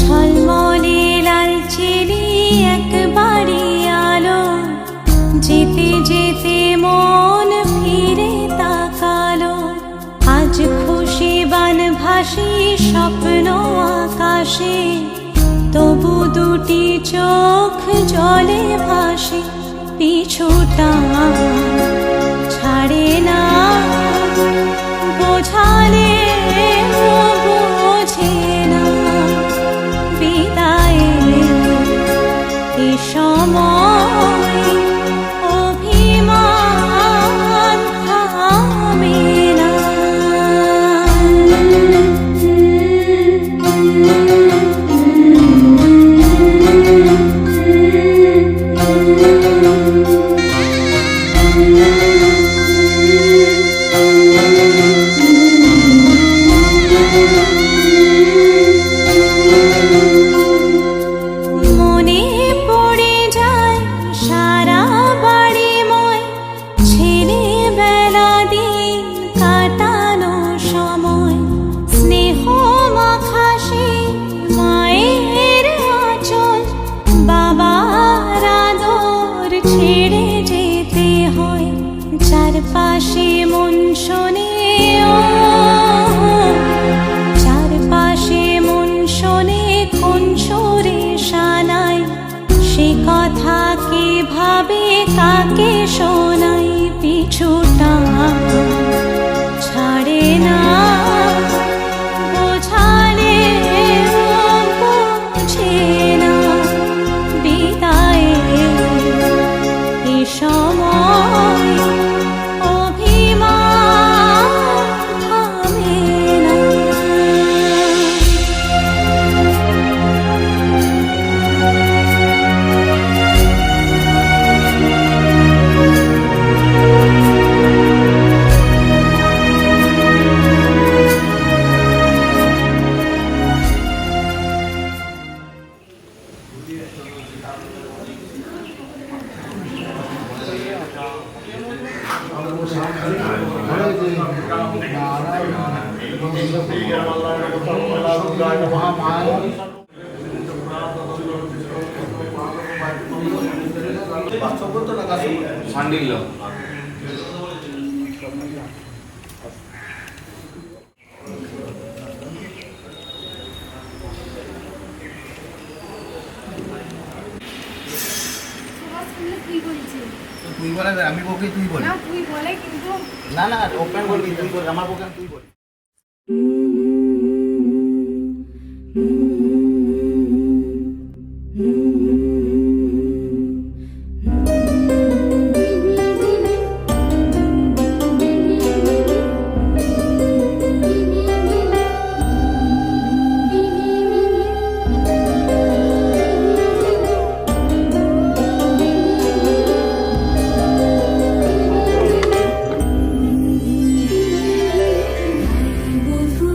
ঝলমলে লালচেলি একবারে আলো, যেতে যেতে মন ফিরে তাকালো। আজ খুশি বানভাসি স্বপ্ন আকাশে, তবু দুটি চোখ জলে ভাসে। পিছুটা ছাড়ে না, বোঝালে বোঝে না। বিদায়ের এ সময় অভিমান থামে না। মনে পড়ে যায় সারা বাড়িময়, ছেলেবেলা দিন কাটানো সময়। স্নেহ মাখাসে মায়ের আঁচল, বাবার আদর ছেড়ে যেতে হয়। চারপাশে মন শোনে, চারপাশে মন শোনে কোন সুরে শানায়। সে কথা কে ভাবে কাকে শোনাই। পিছুটা ছাড়ে না, বোঝালে বোঝে না। বিদায়ের এ সময় অভিমান থামে না। সান্ডিল্য তুই বলে আমি বলবি, তুই বল না, তুই বলে কিন্তু না না ওপেন বলবি, তুই বল আমার বলবি, তুই বল। বধূ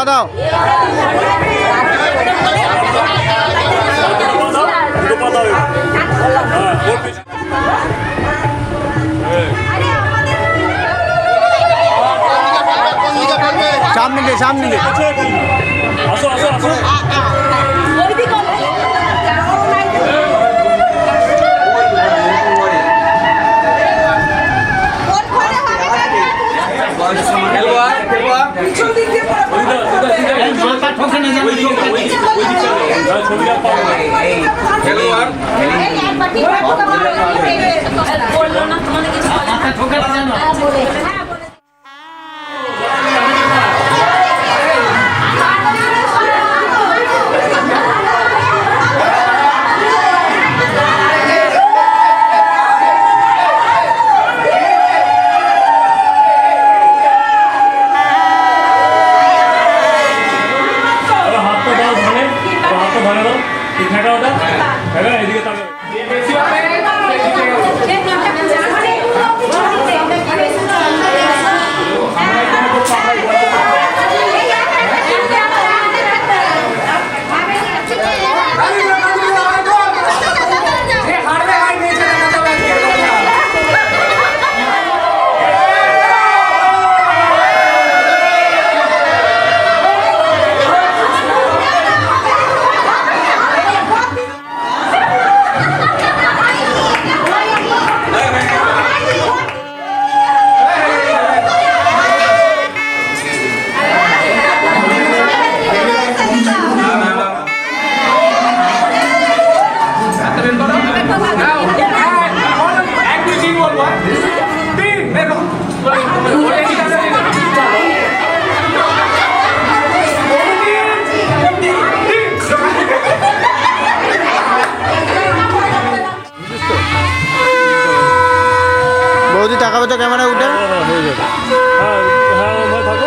দাও সামনে দিয়ে সামনে দিয়ে আসো আসো আসো বৌদি তাকাবে তো ক্যামেরা উঠে হয়ে যাবে হ্যাঁ হ্যাঁ থাকো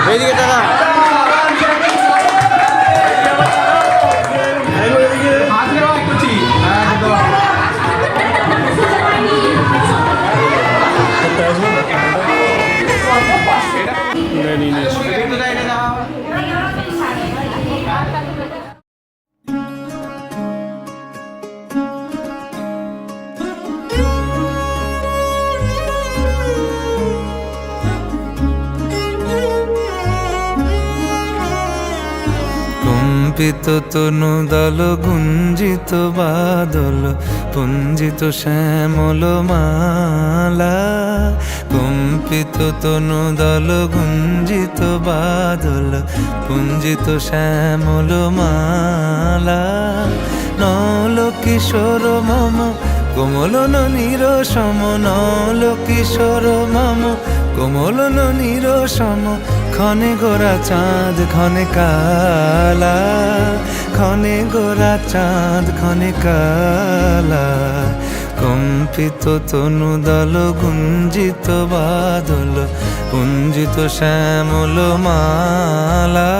এইদিকে টাকা কম্পিত তনু দল গুঞ্জিত বাদল পুঞ্জিত শ্যামল মালা কম্পিত তনু দল গুঞ্জিত বাদল পুঞ্জিত শ্যামল মালা নল কিশোর মম কোমল নীর সম নল কিশোর মম কোমল নীর সম ক্ষণে গোরা চাঁদ ক্ষণে কালা ক্ষণে গোরা চাঁদ ক্ষণে কালা কম্পিত তনু দল গুঞ্জিত বাদল পুঞ্জিত শ্যামল মালা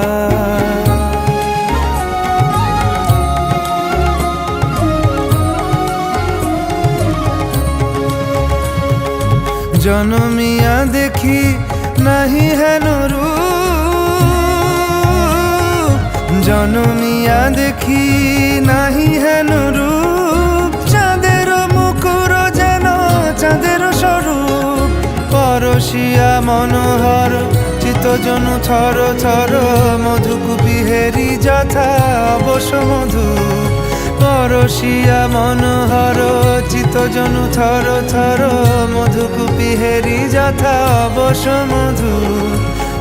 জনমিয়া দেখি নাহি হেন রূপ জনমিয়া দেখি নাহি হেন রূপ চাঁদের মুকুর যেন চাঁদের স্বরূপ পরশিয়া মনোহর চিত্তজনু থর থর মধুকুপি হেরি যথা অবশ্য মধু পরশিয়া মনোহর চিত্তজনু থর থর মধুকুপি হেরি যথা অবশ্য মধু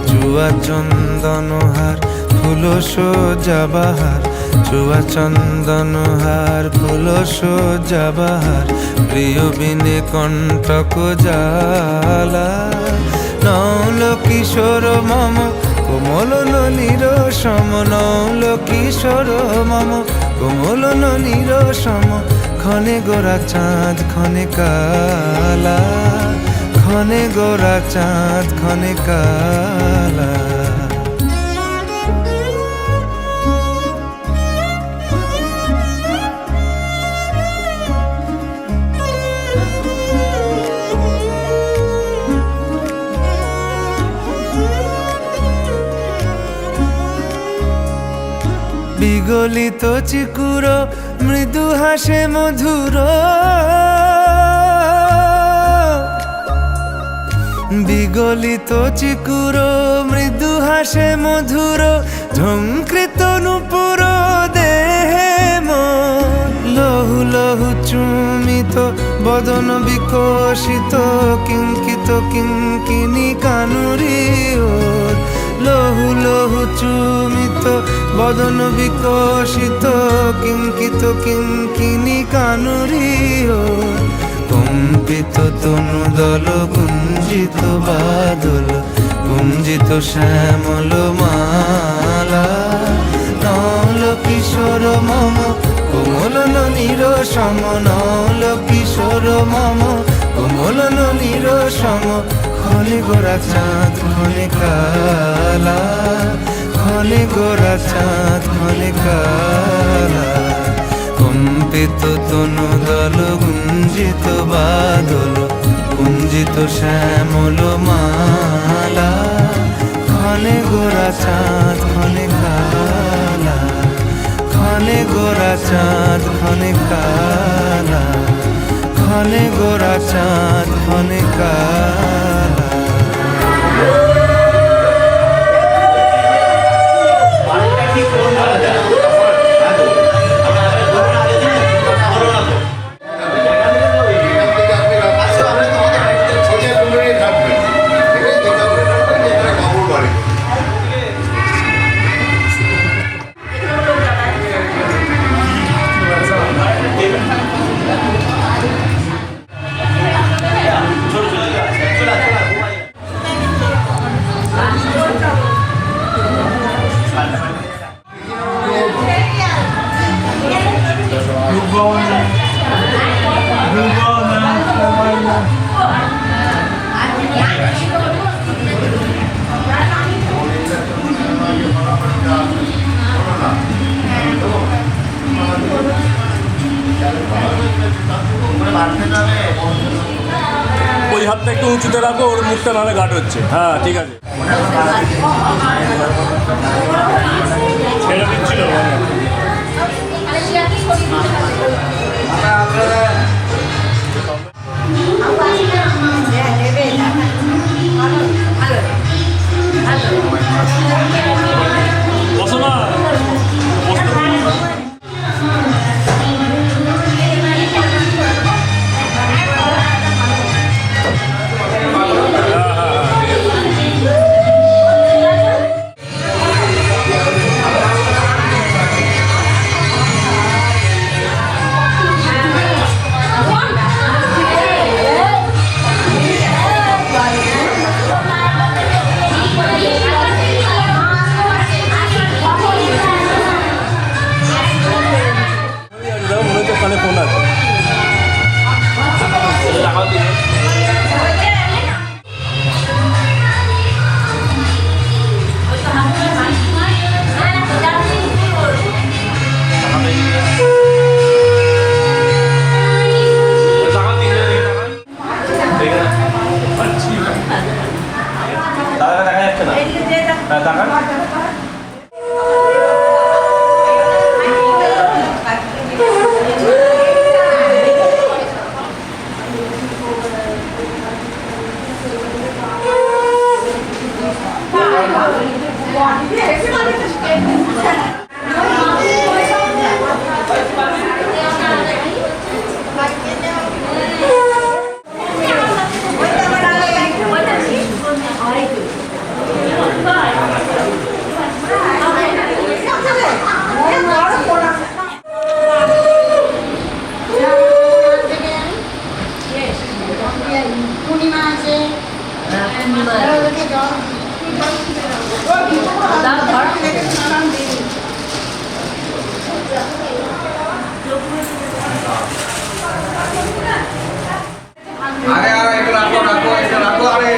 চুয়া চন্দনহার ফুল সজ্জা বাহার চুয়া চন্দনহার ফুল সজ্জা বাহার প্রিয় বিনে কণ্টক জালা নৌল কিশোর মম কোমল কোমল ননীর সম নৌল কিশোর মম কোমল ননীর সম ক্ষণে গোরা চাঁদ ক্ষণে কালা ক্ষণে গোরা চাঁদ ক্ষণে কালা বিগলিত চিকুর মৃদু হাসে মধুর বিগলিত চিকুর মৃদু হাসে মধুর ঝঙ্কৃত নূপুর দেহে মন লহু লহু চুমিত বদন বিকশিত কিঙ্কিত কিঙ্কিনি কানুরি ওর লহু লহু চুমিত বদন বিকশিত কিঙ্কিত কিঙ্কিনি কানুরি ওর কম্পিত তনু দল গুঞ্জিত বাদল গুঞ্জিত শ্যামল মালা নল কিশোর মম কোমল ননীর সম নল কিশোর মম কোমল ননীর সম ক্ষণে গোরা চাঁদ ক্ষণে কালা ক্ষণে গোরা চাঁদ ক্ষণে কালা কম্পিত তনু দল গুঞ্জিত বাদল গুঞ্জিত শ্যামল মালা ক্ষণে গোরা চাঁদ ক্ষণে কালা ক্ষণে গোরা চাঁদ ক্ষণে কালা ক্ষণে গোরা চাঁদ ক্ষণে কালা ওই হাতটা একটু উঁচুতে রাখো, ওর মুখটা নাহলে ঘাট হচ্ছে। হ্যাঁ ঠিক আছে, ছেড়ে দিচ্ছিল। বসো না, আরে আরে একটু রাখো রাখো একটু রাখো আরে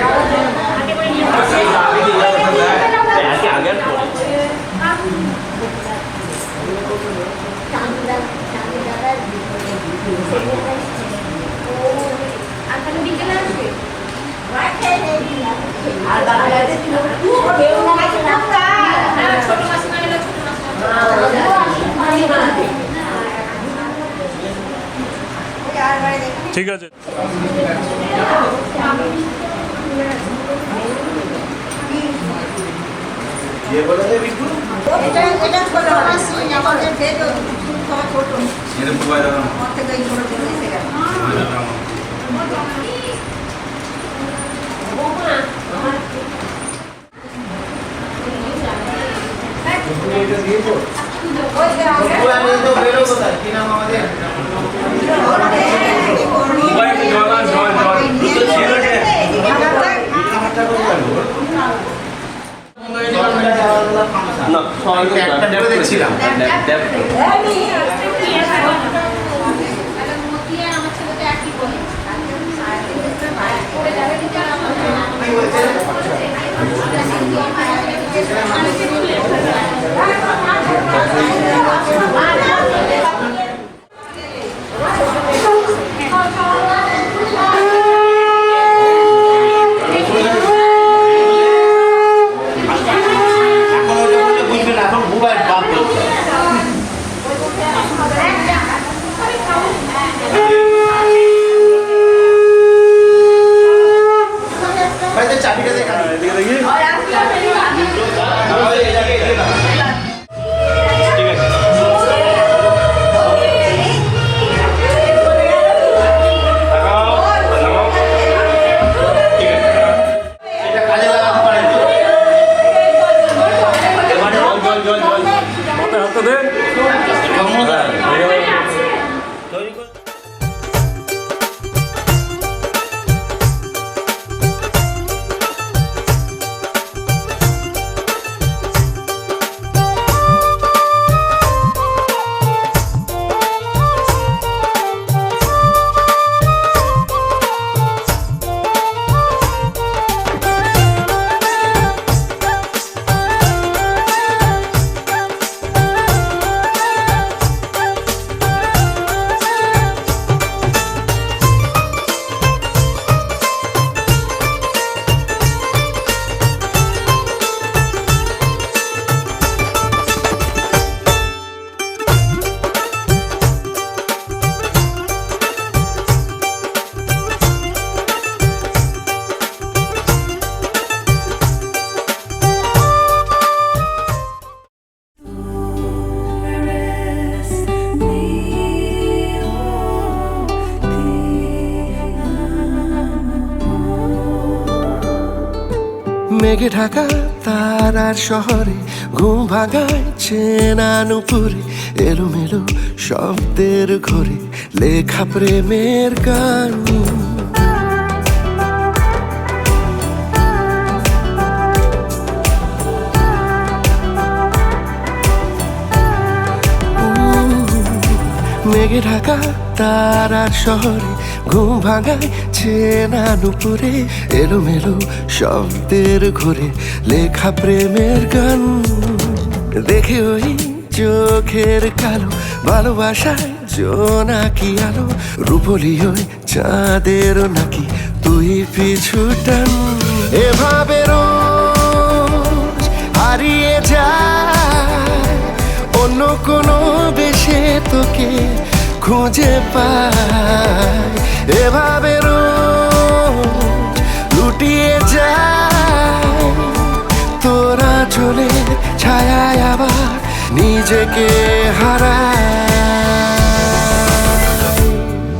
ঠিক আছে। এটা মোবাইল দাও কি নাম আমাদের মোবাইল জল আন, জল জল না দেখছিলাম চাবিটা দেখা মাথায় হাতটা দে। মেঘে ঢাকা তারার শহরে ঘুম ভাঙায় চেনা নুপুরে এলোমেলো শব্দের ঘরে লেখা প্রেমের গান। মেঘে ঢাকা তারার শহরে ঘুম ভাঙায় চেনা নুপুরে এলোমেলো শব্দের ঘুরে লেখা প্রেমের গান। দেখে ওই চোখের কালো ভালোবাসায় জোনাকি আলো রূপলি ওই চাঁদের নাকি তুই পিছু টান। এভাবে রোজ হারিয়ে যায় অন্য কোনো বেশে তোকে খুঁজে পায়। এভাবে রোজ লুটিয়ে যায় তোরা চলে ছায়ায় আবার নিজেকে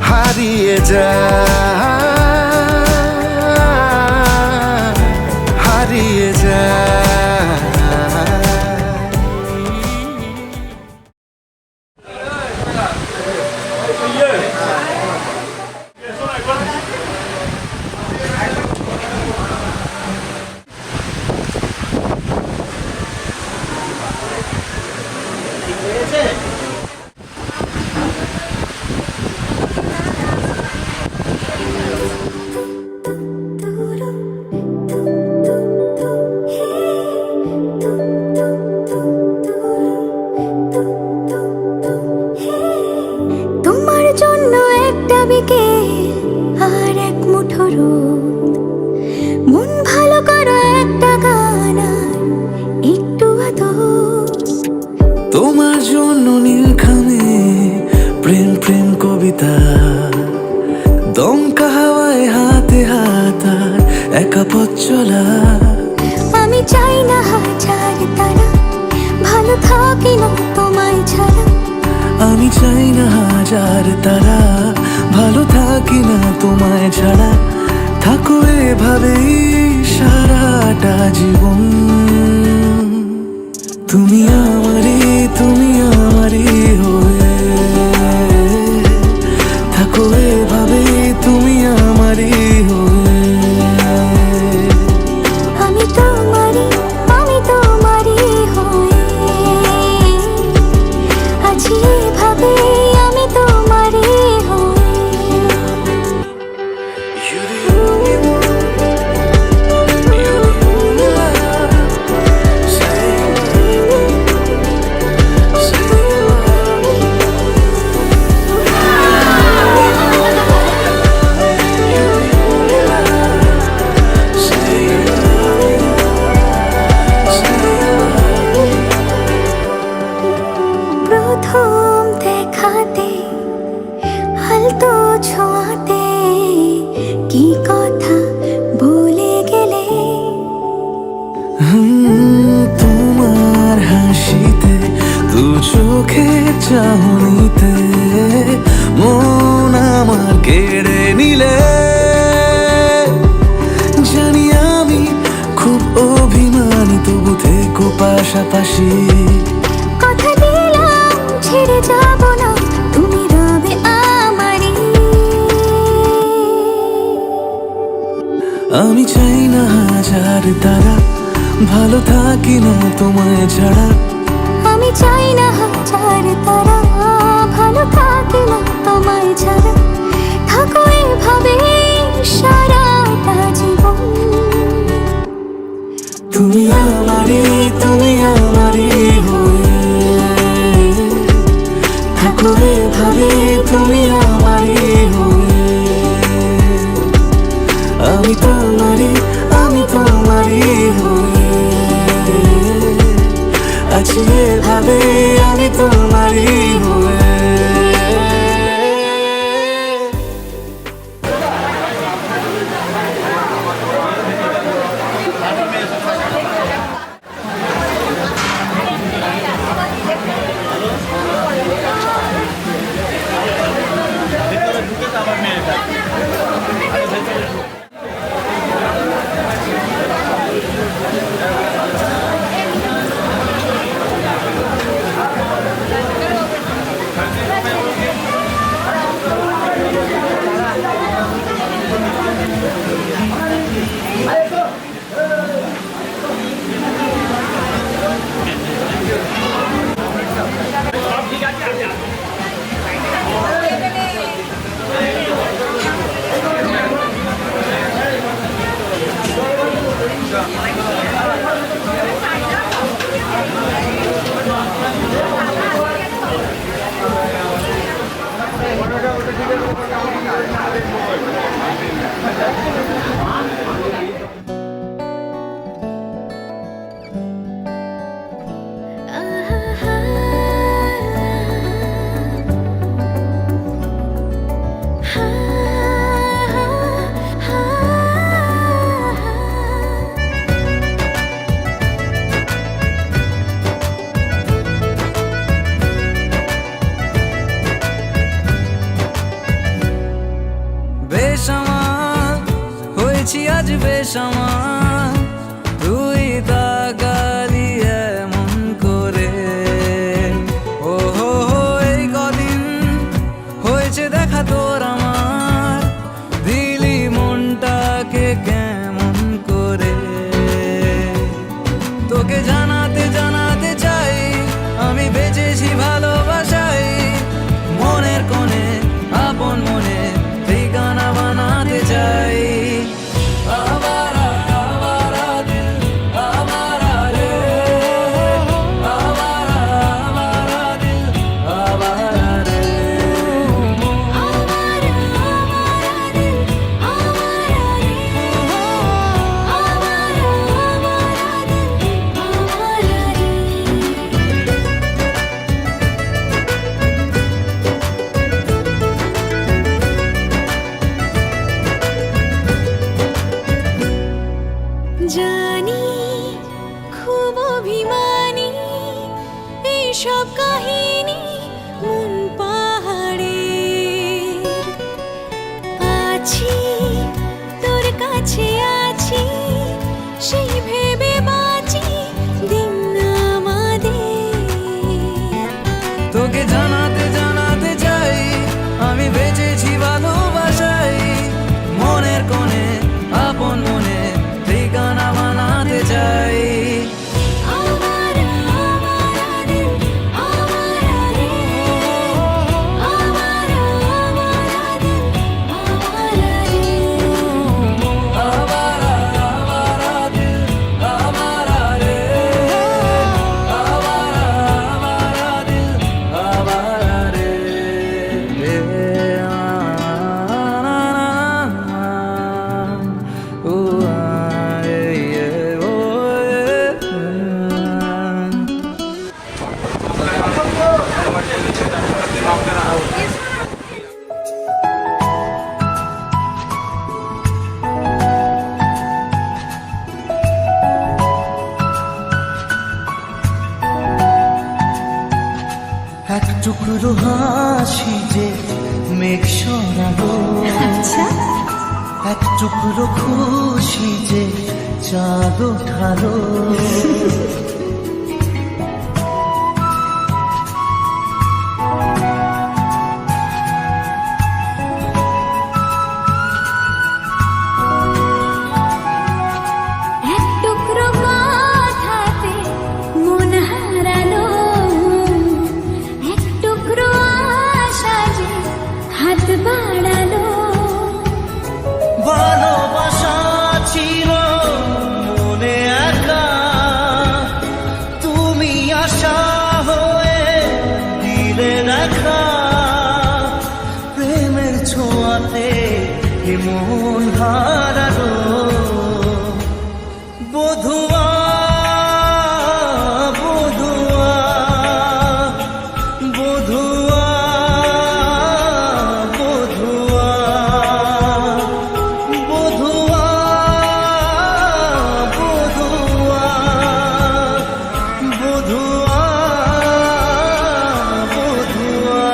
হারিয়ে যায়। একা পথ চলা। আমি চাই না হাজার তারা, ভালো থাকি না তোমায় ছাড়া। আমি চাই না হাজার তারা, ভালো থাকি না তোমায় ছাড়া। থাকো এভাবেই সারাটা জীবন। তুমি আমারই, তুমি আমারই হয়ে থাকো এভাবেই, তুমি আমারই হয়ে। আমি তোমারই হয়ে আছি এভাবে, আমি তোমারই হয়ে। প্রথম দেখাতে হালতো ছোঁয়াতে কি কথা বলে গেলে। তোমার হাসিতে, দু চোখের চাহনিতে মন আমার কেড়ে নিলে। জানি আমি খুব অভিমানী, তবু থেকো পাশাপাশি। কথা দিলাম ছেড়ে যাব না, তুমি রবে আমারই। আমি চাই না হাজার তারা, ভালো থাকি না তোমায় ছাড়া। আমি চাই না হাজার তারা, ভালো থাকি না তোমায় ছাড়া। থাকো এভাবে সারাটা জীবন। তুমি আমারই, তুমি আমারই হয়ে থাকো এভাবে, তুমি আমারই হয়ে। আমি তোমারই, আমি তোমারই হয়ে আছি এভাবে, আমি তোমারই হয়ে। বেসামাল হয়েছি আজ বেসামাল, তুই তাকালি এমন করে। ও হো হো, এই কদিন হয়েছে দেখা তোর আমার, দিলি মনটাকে কেমন করে। তোকে জানাতে জানাতে চাই, আমি বেঁচেছি ভালোবাসাই। মনের কোণে আপন মনে ঠিকানা বানাতে চাই। আবার জানি খুব অভিমানী এইসব কাহিনী মন পাহাড়ে আছি তোর কাছে আছি সেই ভেবে বাঁচি দিন আমাদের তোকে জানাতে জানাতে চাই আমি বেঁচেছি ভালোবাসাই মনের কোণে আপন মনে ঠিকানা বানাতে চাই आवारा आवारा दिल आवारा रे आवारा आवारा दिल आवारा रे आवारा आवारा दिल आवारा रे आवारा आवारा दिल आवारा रे ओ এক টুকরো হাসি যে মেঘ সরালো আচ্ছা এক টুকরো খুশি যে চাঁদ ওঠালো এক টুকরো কথাতে মন হারালো এক টুকরো আশা যে হাত বাড়ালো ভালোবাসা ছিল মনে একা তুমি আশা হয়ে দিলে দেখা প্রেমের ছোঁয়াতে এ মন হারালো বধুয়া বধুয়া বধুয়া বধুয়া বধুয়া বধুয়া বধুয়া বধুয়া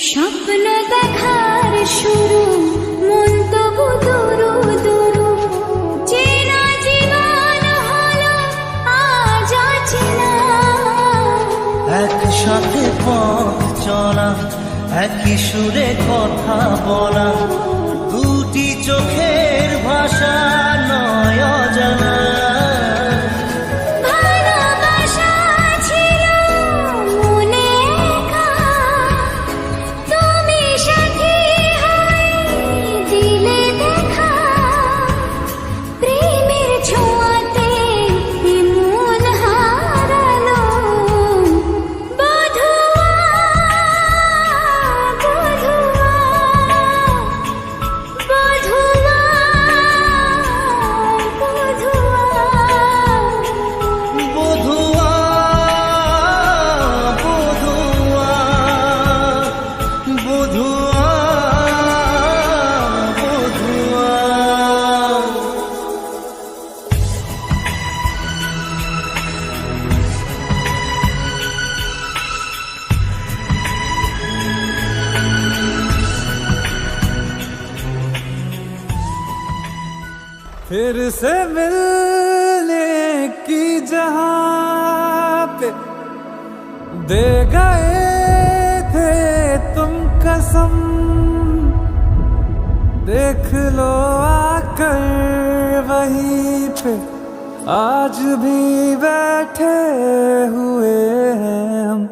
স্বপ্ন দেখার শুরু মন তবু দুরু দুরু চেনা জীবন হলো আজ অচেনা একসাথে পথ চলা একই সুরে কথা বলা দুটি চোখের ভাষা নয় অজানা ভালোবাসা ছিল মনে একা তুমি সাথী হয়ে দিলে দেখা প্রেমের ছোঁয়াতে এ মন হারালো বধুয়া বধুয়া বধুয়া বধুয়া বধুয়া বধুয়া বধুয়া फिर से मिलने की जहां पे दे गए थे तुम कसम देख लो आकर वहीं पे आज भी बैठे हुए हैं हम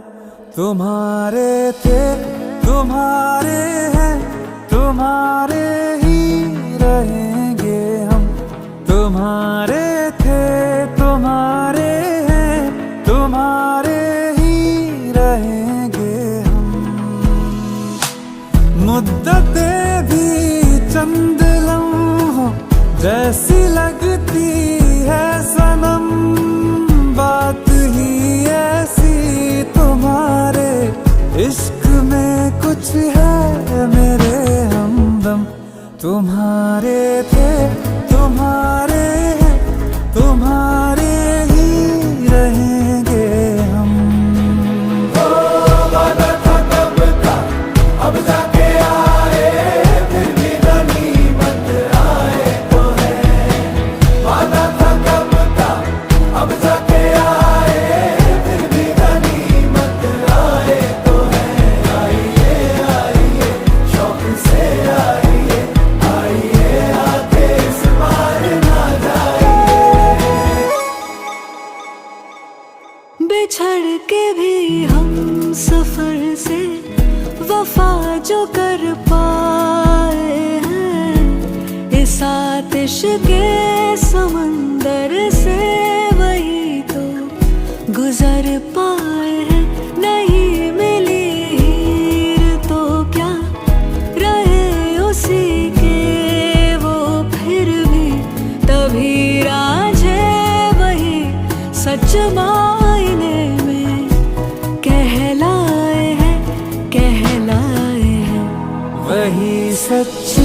तुम्हारे थे तो तुम्हारे हैं, तुम्हारे ही रहेंगे हम। तुम्हारे थे, तुम्हारे हैं, तुम्हारे ही रहेंगे हम। मुद्दतें भी चंद लम्हों जैसी लगती है सनम, बात ही ऐसी तुम्हारे इश्क में कुछ है मेरे हमदम। तुम्हारे थे, तुम्हारे हैं, तुम्हारे ही रहेंगे हम। वादा था कब का, अब जाके आए, फिर भी गनीमत आए तो है। वादा था कब का, अब जाके आए, फिर भी गनीमत आए तो है। आइए आइए शौक से आइए, आइए आके इस बार ना जाइए। बिछड़ के भी हम सफर से वफा जो कर पाए हैं, इस आतिश के समंदर से वही तो गुजर पाए हैं। नहीं मिली हीर तो क्या रहे उसी के वो फिर भी, तभी राझे वही सच मायने में कहलाए हैं, कहलाए हैं। वही सच्ची